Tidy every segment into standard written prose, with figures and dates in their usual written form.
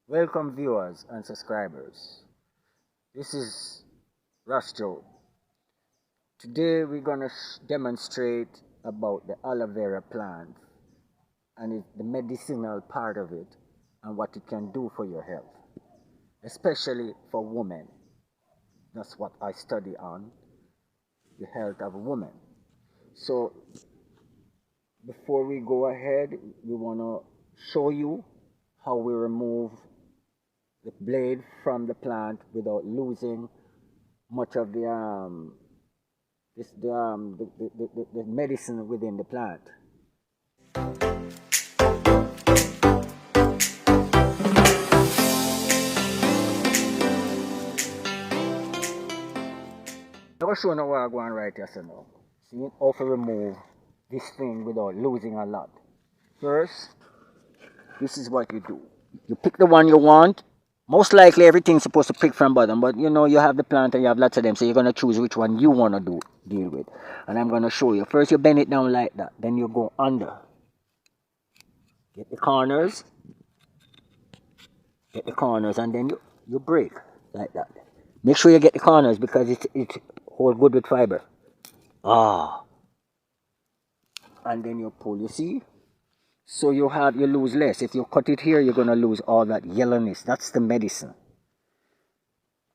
Welcome viewers and subscribers. This is Ras Jobe. Today we're gonna demonstrate about the aloe vera plant and the medicinal part of it and what it can do for your health, especially for women. That's what I study on, the health of women. So before we go ahead, we wanna show you how we remove the blade from the plant without losing much of the medicine within the plant. I'm going to show you what I'm going right here so now. See how to remove this thing without losing a lot. First, this is what you do. You pick the one you want. Most likely everything's supposed to pick from bottom, but you know you have the plant and you have lots of them, so you're going to choose which one you want to deal with. And I'm going to show you. First you bend it down like that, then you go under. Get the corners, and then you break like that. Make sure you get the corners because it's hold good with fiber. And then you pull, you see? So you lose less. If you cut it here, you're gonna lose all that yellowness. That's the medicine.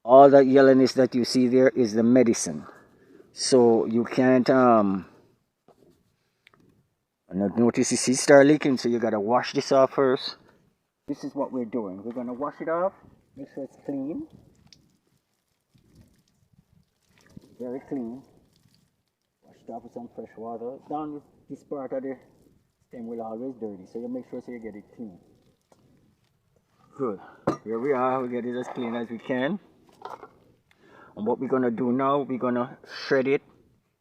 All that yellowness that you see there is the medicine. So you can't and notice you see start leaking, so you gotta wash this off first. This is what we're doing. We're gonna wash it off, make sure it's clean. Very clean. Wash it off with some fresh water. Down with this part of the stem will always dirty, so you make sure so you get it clean. Good. Here we are. We get it as clean as we can. And what we're gonna do now, we're gonna shred it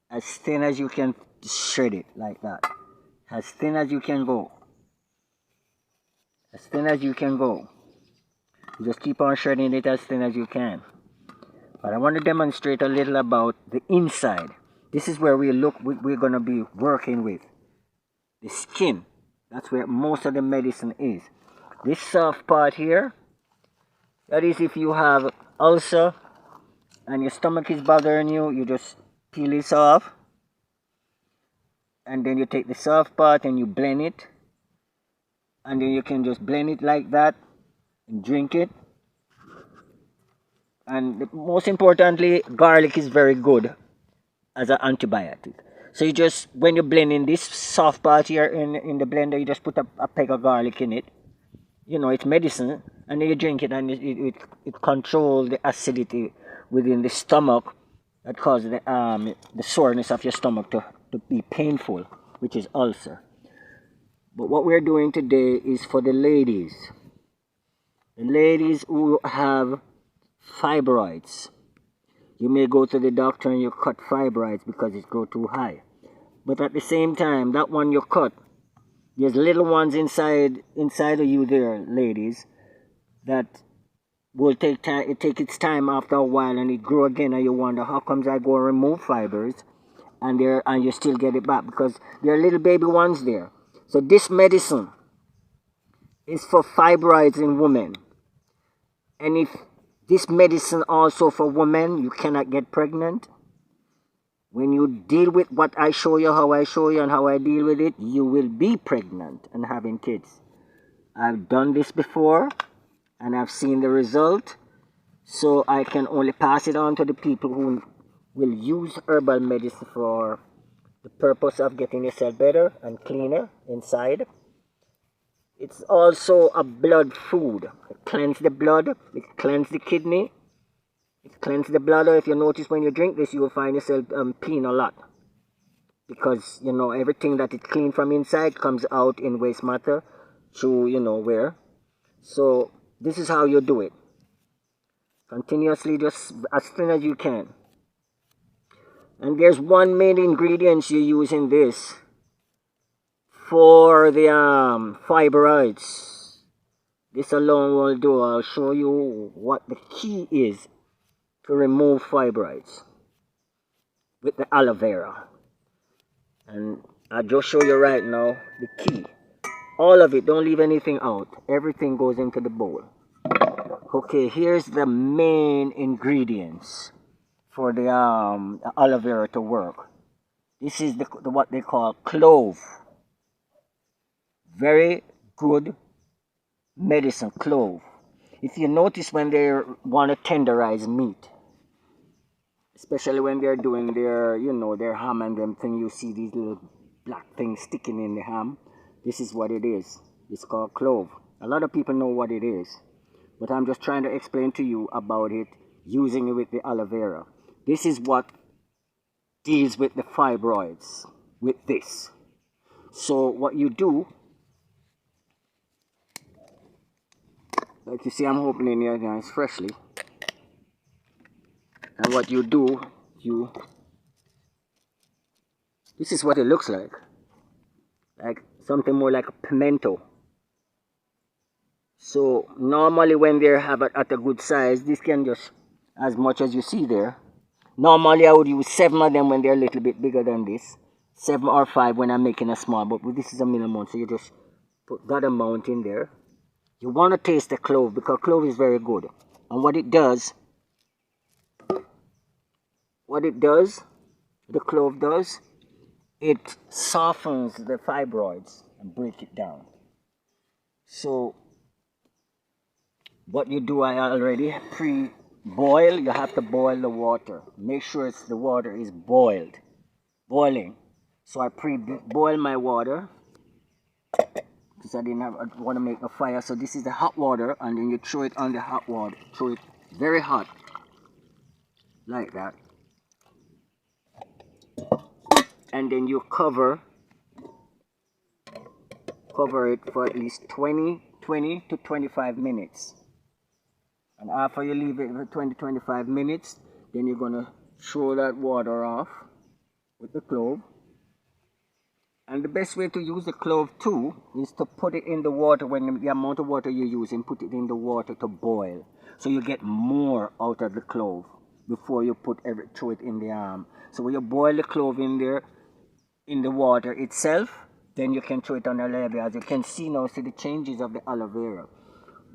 as thin as you can. Shred it like that, as thin as you can go. As thin as you can go. You just keep on shredding it as thin as you can. But I want to demonstrate a little about the inside. This is where we're going to be working with the skin. That's where most of the medicine is. This soft part here, that is if you have ulcer and your stomach is bothering you, you just peel this off. And then you take the soft part and you blend it. And then you can just blend it like that and drink it. And most importantly, garlic is very good as an antibiotic. So you just, when you're blending this soft part here in the blender, you just put a peg of garlic in it. You know, it's medicine. And then you drink it, and it controls the acidity within the stomach that causes the soreness of your stomach to be painful, which is ulcer. But what we're doing today is for the ladies. The ladies who have fibroids. You may go to the doctor and you cut fibroids because it grow too high. But at the same time, that one you cut, there's little ones inside of you there, ladies, that will take time. It takes its time after a while, and it grow again, and you wonder how comes I go and remove fibers, and you still get it back because there are little baby ones there. So this medicine is for fibroids in women, and if this medicine also for women, you cannot get pregnant. When you deal with what I show you, how I show you, and how I deal with it, you will be pregnant and having kids. I've done this before, and I've seen the result. So I can only pass it on to the people who will use herbal medicine for the purpose of getting yourself better and cleaner inside. It's also a blood food. It cleanses the blood, it cleanses the kidney, it cleanses the bladder. If you notice when you drink this, you will find yourself peeing a lot. Because, you know, everything that it cleans from inside comes out in waste matter through, you know, where. So, this is how you do it. Continuously, just as thin as you can. And there's one main ingredient you use in this for the fibroids. This alone will do. I'll show you what the key is to remove fibroids with the aloe vera. And I'll just show you right now the key. All of it, don't leave anything out. Everything goes into the bowl. Okay, here's the main ingredients for the aloe vera to work. This is the what they call clove. Very good medicine, clove. If you notice when they want to tenderize meat, especially when they're doing their, their ham and them thing, you see these little black things sticking in the ham. This is what it is. It's called clove. A lot of people know what it is, but I'm just trying to explain to you about it using it with the aloe vera. This is what deals with the fibroids with this. So what you do, like you see, I'm opening it nice freshly. And what you do, this is what it looks like something more like a pimento. So normally when they have it at a good size, this can just, as much as you see there. Normally I would use 7 of them when they're a little bit bigger than this. 7 or 5 when I'm making a small, but this is a minimum, so you just put that amount in there. You want to taste the clove because clove is very good. And what it does, the clove does, it softens the fibroids and break it down. So what you do, I already pre-boil. You have to boil the water. Make sure the water is boiling. So I pre-boil my water because I want to make a fire. So this is the hot water, and then you throw it on the hot water. Throw it very hot, like that. And then you cover it for at least 20 to 25 minutes. And after you leave it for 20-25 minutes, then you're going to throw that water off with the clove. And the best way to use the clove too is to put it in the water when the amount of water you're using, put it in the water to boil. So you get more out of the clove before you throw it in the arm. So when you boil the clove in there, in the water itself, then you can throw it on the aloe vera. As you can see now, see the changes of the aloe vera.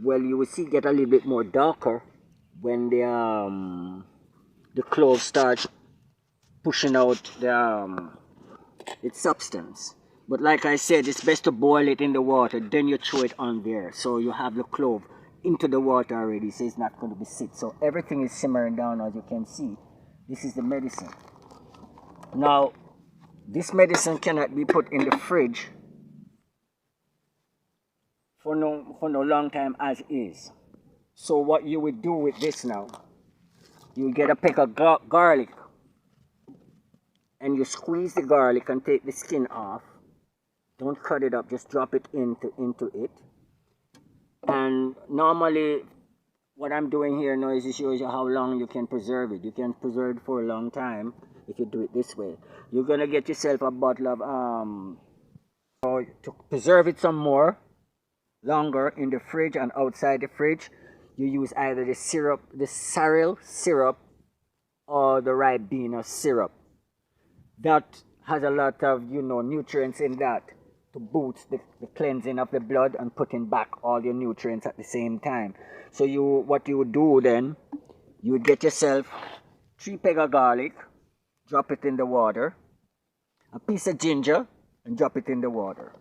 Well, you will see get a little bit more darker when the clove starts pushing out its substance. But like I said, it's best to boil it in the water, then you throw it on there. So you have the clove into the water already, so it's not going to be sick. So everything is simmering down, as you can see. This is the medicine. Now, this medicine cannot be put in the fridge for no long time as is. So what you would do with this now, you get a peck of garlic, and you squeeze the garlic and take the skin off. Don't cut it up, just drop it into it. And normally what I'm doing here now is to show you how long you can preserve it. You can preserve it for a long time if you do it this way. You're gonna get yourself a bottle of to preserve it some more longer in the fridge and outside the fridge. You use either the syrup, the sorrel syrup, or the ribena syrup. That has a lot of nutrients in that to boost the cleansing of the blood and putting back all your nutrients at the same time. So what you would do then, you would get yourself 3 pegs of garlic, drop it in the water, a piece of ginger, and drop it in the water.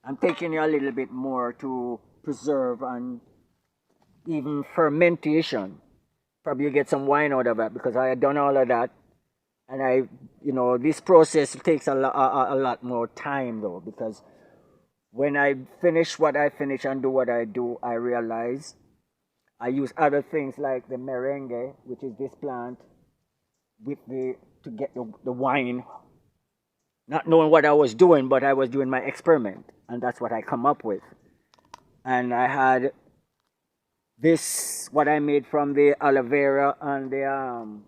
I'm taking you a little bit more to preserve and even fermentation. Probably you get some wine out of that because I had done all of that. And this process takes a lot more time though, because when I finish what I finish and do what I do, I realize I use other things like the merengue, which is this plant, to get the wine. Not knowing what I was doing, but I was doing my experiment, and that's what I come up with. And I had this, what I made from the aloe vera and the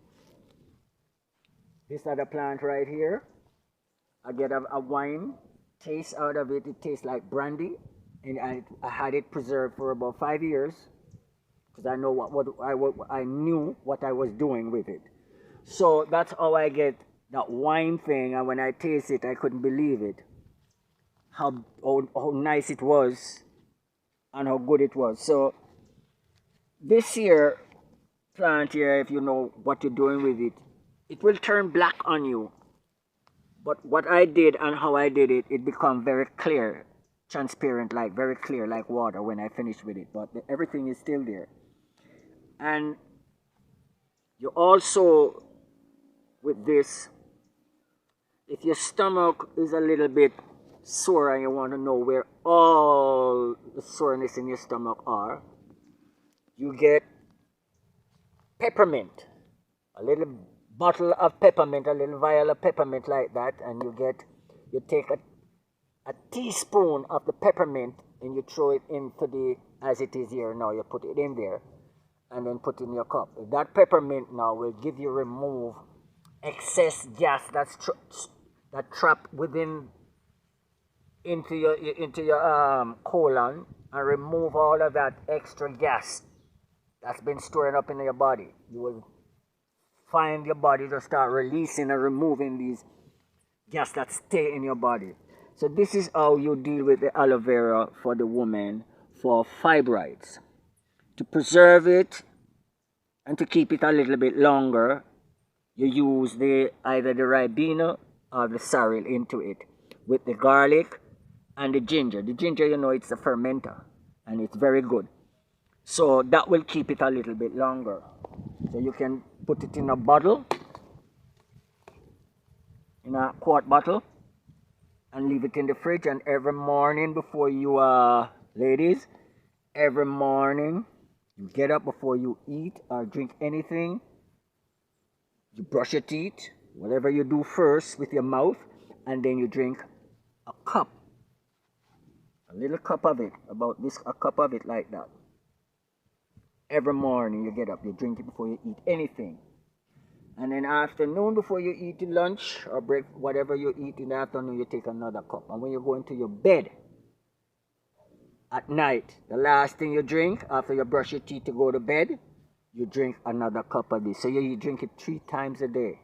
this other plant right here. I get a wine taste out of it. It tastes like brandy, and I had it preserved for about 5 years because I know I knew what I was doing with it. So that's how I get that wine thing, and when I taste it, I couldn't believe it. How nice it was and how good it was. So This here plant here, if you know what you're doing with it, it will turn black on you. But what I did and how I did it, it become very clear, transparent, like very clear, like water when I finish with it. But everything is still there. And you also, with this, if your stomach is a little bit sore and you want to know where all the soreness in your stomach are, you get peppermint, a little bottle of peppermint, a little vial of peppermint like that, and you take a teaspoon of the peppermint and you throw it into the, as it is here now, you put it in there and then put in your cup. That peppermint now will give you remove excess gas that trapped within into your colon, and remove all of that extra gas that's been storing up in your body. You will find your body to start releasing and removing these gas that stay in your body. So this is how you deal with the aloe vera for the woman for fibroids. To preserve it and to keep it a little bit longer, you use either the ribena or the sorrel into it with the garlic and the ginger. The ginger, you know, it's a fermenter and it's very good. So that will keep it a little bit longer. So you can put it in a bottle, in a quart bottle, and leave it in the fridge. And every morning before you, ladies, every morning you get up before you eat or drink anything, you brush your teeth, whatever you do first with your mouth, and then you drink a cup, a little cup of it, about this, a cup of it like that. Every morning you get up, you drink it before you eat anything. And then afternoon, before you eat lunch or break, whatever you eat in the afternoon, you take another cup. And when you go into your bed at night, the last thing you drink after you brush your teeth to go to bed, you drink another cup of this. So you drink it 3 times a day.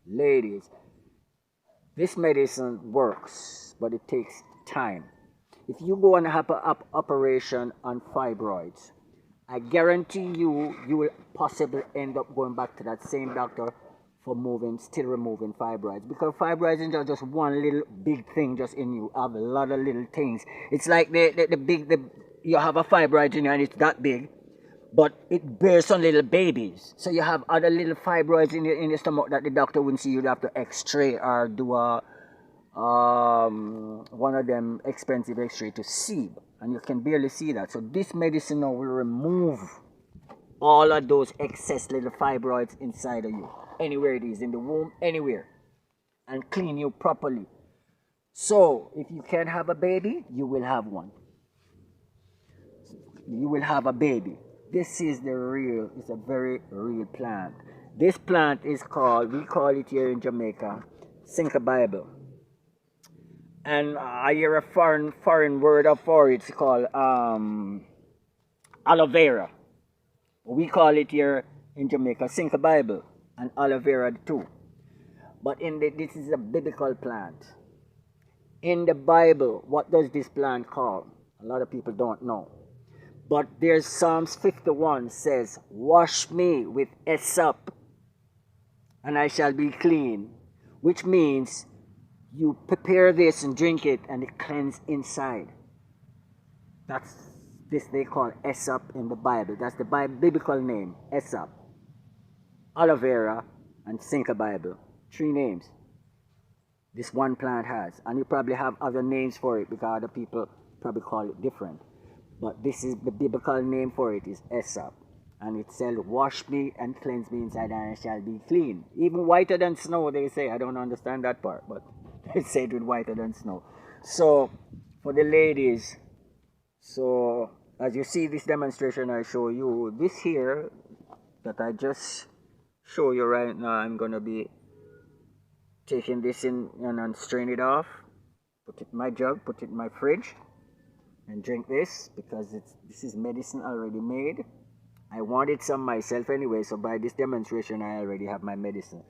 Ladies, this medicine works, but it takes time. If you go and have an operation on fibroids, I guarantee you, you will possibly end up going back to that same doctor for still removing fibroids. Because fibroids is not just one little big thing just in you. Have a lot of little things. It's like you have a fibroid in you and it's that big, but it bears on little babies. So you have other little fibroids in your stomach that the doctor wouldn't see. You'd have to x-ray or do one of them expensive x-ray to see, and you can barely see that. So this medicine now will remove all of those excess little fibroids inside of you, anywhere it is, in the womb, anywhere, and clean you properly. So if you can't have a baby, you will have one. You will have a baby. This is it's a very real plant. This plant is called, we call it here in Jamaica, Cinca Bible. And I hear a foreign word for it. It's called aloe vera. We call it here in Jamaica Cinca Bible and aloe vera too. But this is a biblical plant. In the Bible, what does this plant call? A lot of people don't know. But there's Psalms 51 says, "Wash me with hyssop, and I shall be clean," which means you prepare this and drink it and it cleanses inside. That's this they call hyssop in the Bible. That's the biblical name, hyssop, aloe vera, and Cinca Bible. 3 names this one plant has. And you probably have other names for it because other people probably call it different. But this is the biblical name for it, is hyssop. And it said, "Wash me and cleanse me inside and I shall be clean." Even whiter than snow, they say. I don't understand that part, but they say it with whiter than snow. So, for the ladies, so as you see this demonstration I show you, this here that I just show you right now, I'm going to be taking this in and strain it off, put it in my jug, put it in my fridge, and drink this because this is medicine already made. I wanted some myself anyway, so by this demonstration I already have my medicine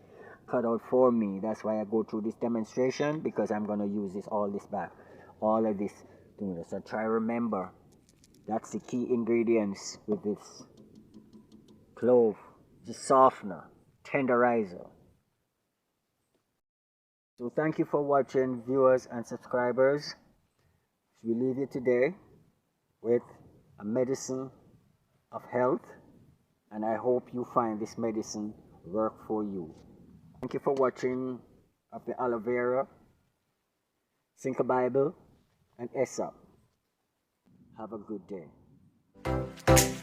cut out for me. That's why I go through this demonstration, because I'm going to use all of this. So try remember, that's the key ingredients with this clove, the softener, tenderizer. So thank you for watching, viewers and subscribers. We leave you today with a medicine of health, and I hope you find this medicine work for you. Thank you for watching of the aloe vera, Cinca Bible, and Aesop. Have a good day.